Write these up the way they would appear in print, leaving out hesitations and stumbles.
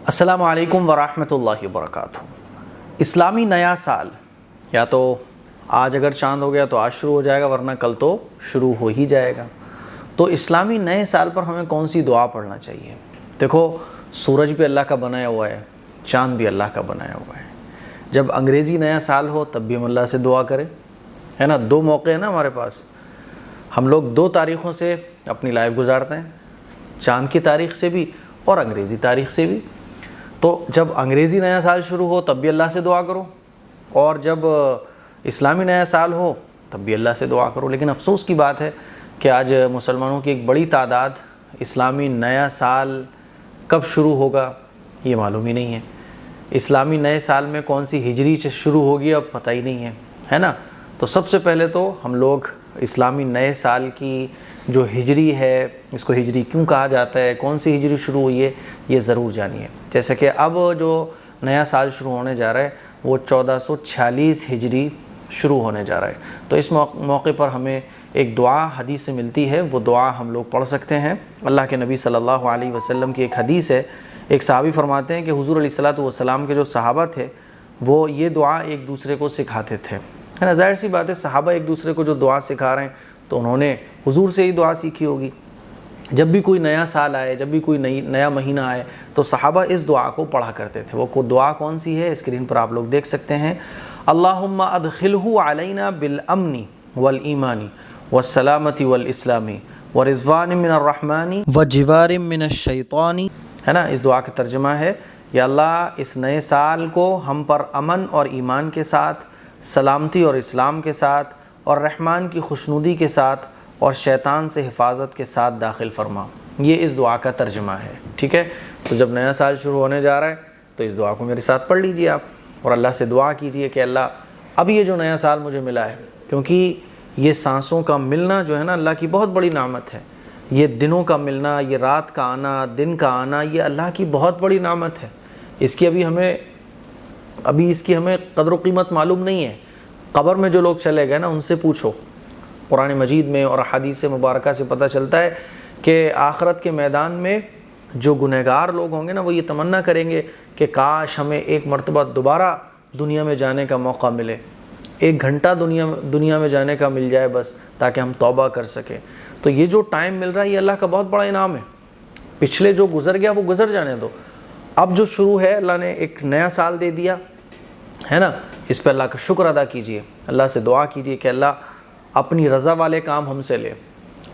السلام علیکم ورحمۃ اللہ وبرکاتہ۔ اسلامی نیا سال یا تو آج اگر چاند ہو گیا تو آج شروع ہو جائے گا، ورنہ کل تو شروع ہو ہی جائے گا۔ تو اسلامی نئے سال پر ہمیں کون سی دعا پڑھنا چاہیے؟ دیکھو، سورج بھی اللہ کا بنایا ہوا ہے، چاند بھی اللہ کا بنایا ہوا ہے۔ جب انگریزی نیا سال ہو تب بھی ہم اللہ سے دعا کریں، ہے نا؟ دو موقع ہیں نا ہمارے پاس، ہم لوگ دو تاریخوں سے اپنی لائف گزارتے ہیں، چاند کی تاریخ سے بھی اور انگریزی تاریخ سے بھی۔ تو جب انگریزی نیا سال شروع ہو تب بھی اللہ سے دعا کرو، اور جب اسلامی نیا سال ہو تب بھی اللہ سے دعا کرو۔ لیکن افسوس کی بات ہے کہ آج مسلمانوں کی ایک بڑی تعداد اسلامی نیا سال کب شروع ہوگا یہ معلوم ہی نہیں ہے۔ اسلامی نئے سال میں کون سی ہجری شروع ہوگی اب پتہ ہی نہیں ہے نا؟ تو سب سے پہلے تو ہم لوگ اسلامی نئے سال کی جو ہجری ہے، اس کو ہجری کیوں کہا جاتا ہے، کون سی ہجری شروع ہوئی ہے، یہ ضرور جانیے۔ جیسے کہ اب جو نیا سال شروع ہونے جا رہا ہے وہ 1446 ہجری شروع ہونے جا رہا ہے۔ تو اس موقع پر ہمیں ایک دعا حدیث سے ملتی ہے، وہ دعا ہم لوگ پڑھ سکتے ہیں۔ اللہ کے نبی صلی اللہ علیہ وسلم کی ایک حدیث ہے، ایک صحابی فرماتے ہیں کہ حضور علیہ الصلوۃ والسلام کے جو صحابہ تھے وہ یہ دعا ایک دوسرے کو سکھاتے تھے، ہے نا؟ ظاہر سی بات ہے، صحابہ ایک دوسرے کو جو دعا سکھا رہے ہیں تو انہوں نے حضور سے ہی دعا سیکھی ہوگی۔ جب بھی کوئی نیا سال آئے، جب بھی کوئی نیا مہینہ آئے تو صحابہ اس دعا کو پڑھا کرتے تھے۔ وہ دعا کون سی ہے اسکرین پر آپ لوگ دیکھ سکتے ہیں۔ اللہم ادخلہ علینا بالامن والایمان والسلامت والاسلام ورضوان من الرحمن وجوار من الشیطان، ہے نا؟ اس دعا کا ترجمہ ہے، یا اللہ اس نئے سال کو ہم پر امن اور ایمان کے ساتھ، سلامتی اور اسلام کے ساتھ، اور رحمان کی خوشنودی کے ساتھ، اور شیطان سے حفاظت کے ساتھ داخل فرما۔ یہ اس دعا کا ترجمہ ہے، ٹھیک ہے؟ تو جب نیا سال شروع ہونے جا رہا ہے تو اس دعا کو میرے ساتھ پڑھ لیجئے آپ، اور اللہ سے دعا کیجئے کہ اللہ اب یہ جو نیا سال مجھے ملا ہے، کیونکہ یہ سانسوں کا ملنا جو ہے نا اللہ کی بہت بڑی نعمت ہے۔ یہ دنوں کا ملنا، یہ رات کا آنا، دن کا آنا، یہ اللہ کی بہت بڑی نعمت ہے۔ اس کی ابھی اس کی ہمیں قدر و قیمت معلوم نہیں ہے۔ قبر میں جو لوگ چلے گئے نا ان سے پوچھو، قرآن مجید میں اور حدیث مبارکہ سے پتہ چلتا ہے کہ آخرت کے میدان میں جو گنہگار لوگ ہوں گے نا وہ یہ تمنا کریں گے کہ کاش ہمیں ایک مرتبہ دوبارہ دنیا میں جانے کا موقع ملے، ایک گھنٹہ دنیا میں جانے کا مل جائے بس، تاکہ ہم توبہ کر سکیں۔ تو یہ جو ٹائم مل رہا ہے یہ اللہ کا بہت بڑا انعام ہے۔ پچھلے جو گزر گیا وہ گزر جانے دو، اب جو شروع ہے اللہ نے ایک نیا سال دے دیا ہے نا، اس پہ اللہ کا شکر ادا کیجئے، اللہ سے دعا کیجئے کہ اللہ اپنی رضا والے کام ہم سے لے۔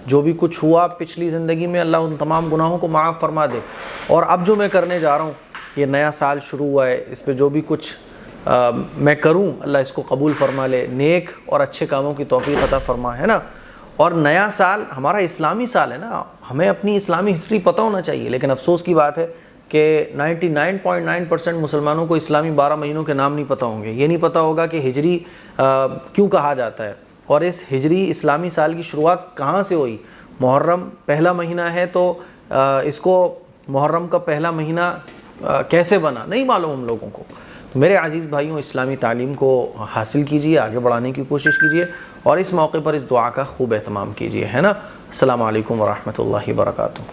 جو بھی کچھ ہوا پچھلی زندگی میں اللہ ان تمام گناہوں کو معاف فرما دے، اور اب جو میں کرنے جا رہا ہوں، یہ نیا سال شروع ہوا ہے، اس پہ جو بھی کچھ میں کروں اللہ اس کو قبول فرما لے، نیک اور اچھے کاموں کی توفیق عطا فرما، ہے نا؟ اور نیا سال ہمارا اسلامی سال ہے نا، ہمیں اپنی اسلامی ہسٹری پتہ ہونا چاہیے۔ لیکن افسوس کی بات ہے کہ 99.9% مسلمانوں کو اسلامی 12 مہینوں کے نام نہیں پتہ ہوں گے۔ یہ نہیں پتہ ہوگا کہ ہجری کیوں کہا جاتا ہے، اور اس ہجری اسلامی سال کی شروعات کہاں سے ہوئی۔ محرم پہلا مہینہ ہے تو اس کو محرم کا پہلا مہینہ کیسے بنا، نہیں معلوم ہم لوگوں کو۔ تو میرے عزیز بھائیوں، اسلامی تعلیم کو حاصل کیجئے، آگے بڑھانے کی کوشش کیجئے، اور اس موقع پر اس دعا کا خوب اہتمام کیجئے، ہے نا؟ السلام علیکم ورحمۃ اللہ وبرکاتہ۔